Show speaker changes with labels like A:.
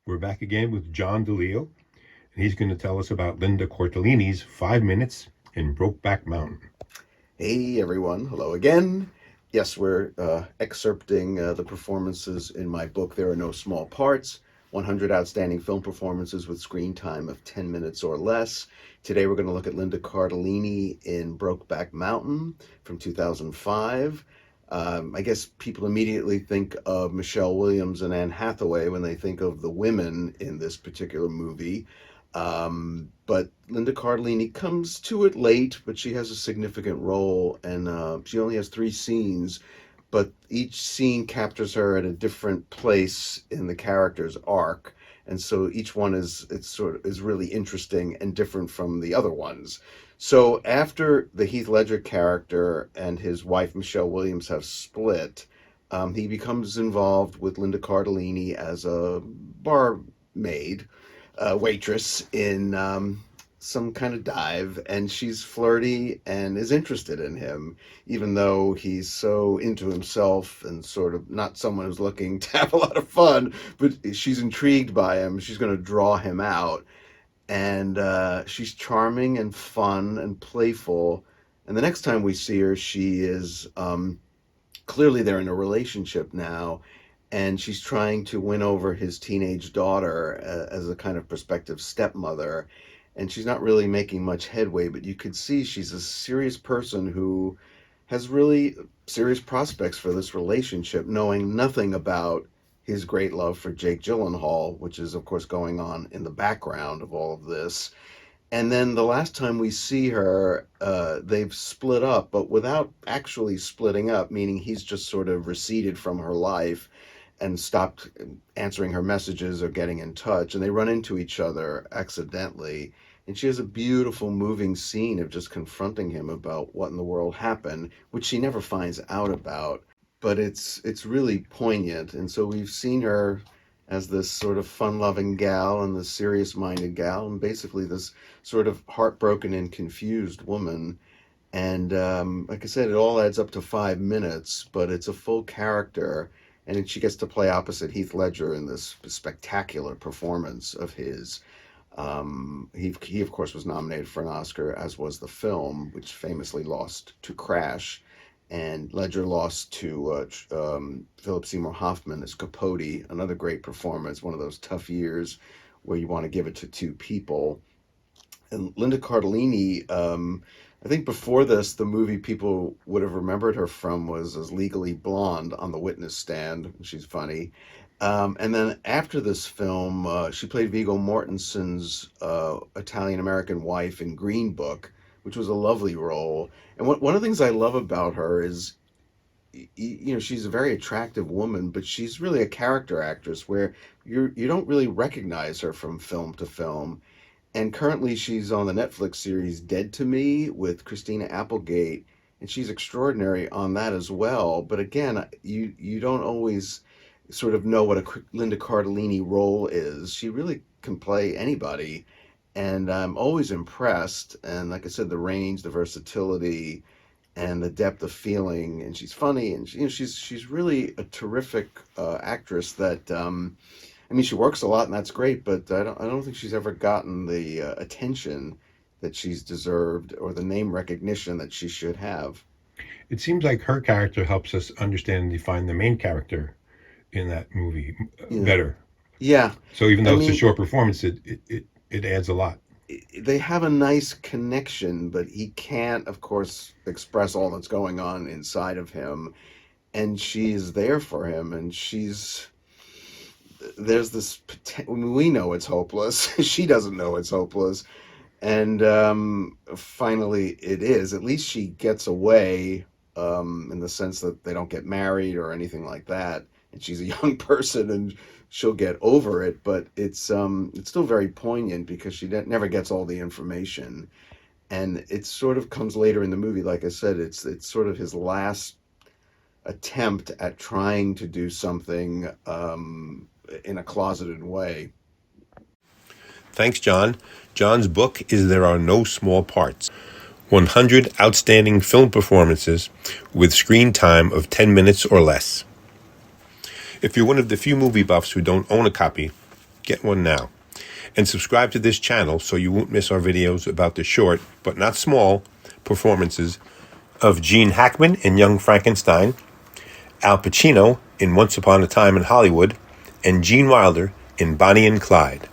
A: We're back again with John DiLeo, and he's going to tell us about Linda Cardellini's 5 Minutes in Brokeback Mountain.
B: Hey everyone, hello again. Yes, we're excerpting the performances in my book, There Are No Small Parts, 100 Outstanding Film Performances with Screen Time of 10 Minutes or Less. Today we're going to look at Linda Cardellini in Brokeback Mountain from 2005. I guess people immediately think of Michelle Williams and Anne Hathaway when they think of the women in this particular movie. But Linda Cardellini comes to it late, but she has a significant role, and she only has 3 scenes, but each scene captures her at a different place in the character's arc, and so each one is really interesting and different from the other ones. So after the Heath Ledger character and his wife Michelle Williams have split, he becomes involved with Linda Cardellini as a barmaid waitress in some kind of dive, and she's flirty and is interested in him, even though he's so into himself and sort of not someone who's looking to have a lot of fun, but she's intrigued by him. She's going to draw him out, and she's charming and fun and playful. And the next time we see her, she is clearly they're in a relationship now, and she's trying to win over his teenage daughter as a kind of prospective stepmother, and she's not really making much headway, but you could see she's a serious person who has really serious prospects for this relationship, knowing nothing about his great love for Jake Gyllenhaal, which is of course going on in the background of all of this. And then the last time we see her, they've split up, but without actually splitting up, meaning he's just sort of receded from her life and stopped answering her messages or getting in touch. And they run into each other accidentally. And she has a beautiful, moving scene of just confronting him about what in the world happened, which she never finds out about. But it's really poignant. And so we've seen her as this sort of fun-loving gal and this serious-minded gal, and basically this sort of heartbroken and confused woman. And like I said, it all adds up to 5 minutes, but it's a full character, and then she gets to play opposite Heath Ledger in this spectacular performance of his. He of course was nominated for an Oscar, as was the film, which famously lost to Crash, and Ledger lost to Philip Seymour Hoffman as Capote, another great performance, one of those tough years where you want to give it to 2 people. And Linda Cardellini, I think before this, the movie people would have remembered her from was as Legally Blonde on the witness stand. She's funny. And then after this film, she played Viggo Mortensen's Italian-American wife in Green Book, which was a lovely role. And one of the things I love about her is, she's a very attractive woman, but she's really a character actress where you don't really recognize her from film to film. And currently she's on the Netflix series Dead to Me with Christina Applegate, and she's extraordinary on that as well. But again, you don't always sort of know what a Linda Cardellini role is. She really can play anybody, and I'm always impressed. And like I said, the range, the versatility, and the depth of feeling, and she's funny, and she's really a terrific actress. That I mean, she works a lot, and that's great, but I don't think she's ever gotten the attention that she's deserved or the name recognition that she should have.
A: It seems like her character helps us understand and define the main character in that movie
B: Yeah,
A: better.
B: yeah.
A: So even
B: I
A: though it's a
B: mean,
A: short performance, it adds a lot.
B: they have a nice connection, but he can't, of course, express all that's going on inside of him. And she's there for him, and there's this, we know it's hopeless. She doesn't know it's hopeless. And finally, it is. At least she gets away, in the sense that they don't get married or anything like that. And she's a young person, and she'll get over it. But it's still very poignant because she never gets all the information, and it sort of comes later in the movie. Like I said, it's sort of his last attempt at trying to do something in a closeted way.
A: Thanks, John. John's book is There Are No Small Parts. 100 outstanding film performances with screen time of 10 minutes or less. If you're one of the few movie buffs who don't own a copy, Get one now. And subscribe to this channel so you won't miss our videos about the short, but not small, performances of Gene Hackman in Young Frankenstein, Al Pacino in Once Upon a Time in Hollywood, and Gene Wilder in Bonnie and Clyde.